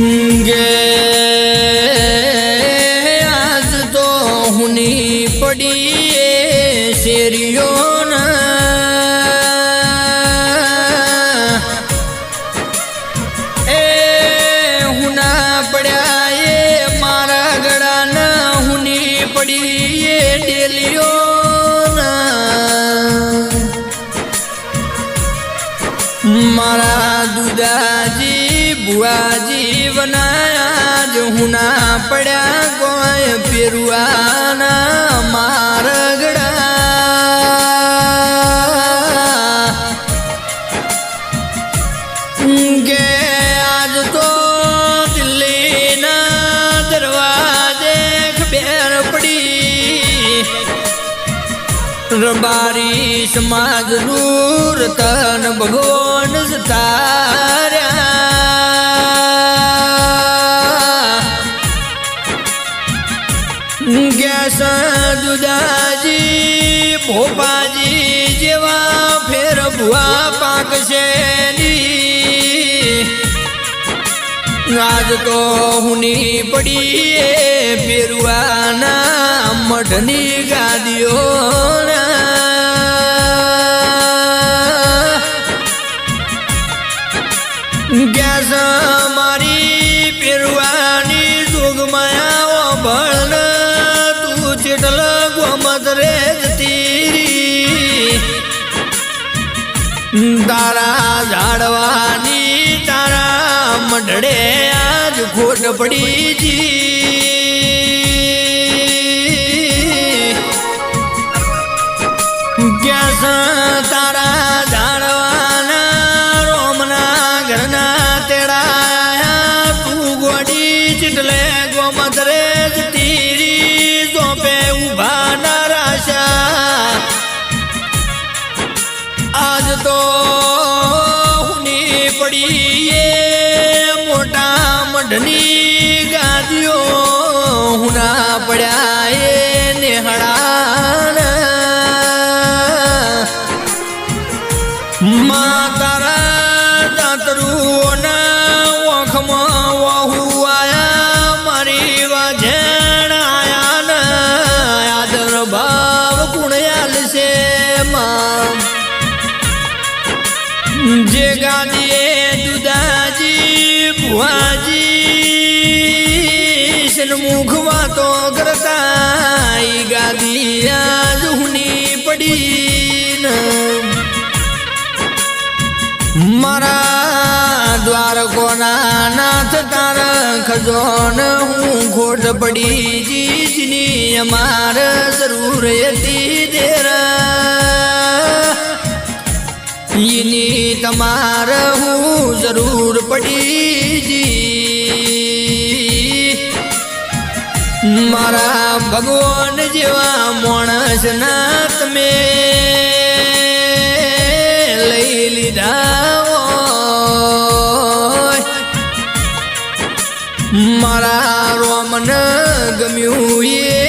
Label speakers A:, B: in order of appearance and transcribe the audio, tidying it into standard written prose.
A: गे आज तो हुनी पड़ी शेरियों ना ए हुना पड़ा ये मारा गड़ा ना हुनी पड़ी ये डेलियों ना मारा दूधाजी बुआजी बनाया जो हुना पड़ा कोई पेरुआना मारगड़ा गे आज तो दिल्ली ना दरवाजे खबेर पड़ी रबारी समाज नूर तन भगवान सतारा गैस दुदाजी भोपाजी जेवा फेर भुआ पाक शेली आज तो हुनी पड़ी पेरुआना मठनी गादियों गैस मारी पेरुआनी जोगमाया वो भण तू चिटल गोमत रे तीरी तारा झाड़वानी तारा मढ़ड़े आज खोट पड़ी जी गैस तारा झाड़वाना रोमना घरना तेरा तू गोड़ी चिटले गोमत रे तीरी जो पे उभा नाराशा आज तो हुनी पड़ी ये मोटा मढ़नी गादियों हुना पड़ा ये नेहड़ाना मातारा दातरुओना वखमा वहु आया मारी वाझेण आया न आदर भाव कुणयाल से मां जे गादिए दुदाजी बुआजी सन्मुख वातो करता गादी आज हुनी पड़ी न मारा द्वार कोना नाथ तारा खजोन हूँ खोट पड़ी जी जिनी हमार जरूर यती देरा इनी तमार हूँ जरूर पड़ी जी मारा भगवान जेवा माणस नाथ में लई लीधा मारा रोमन गम्यू ये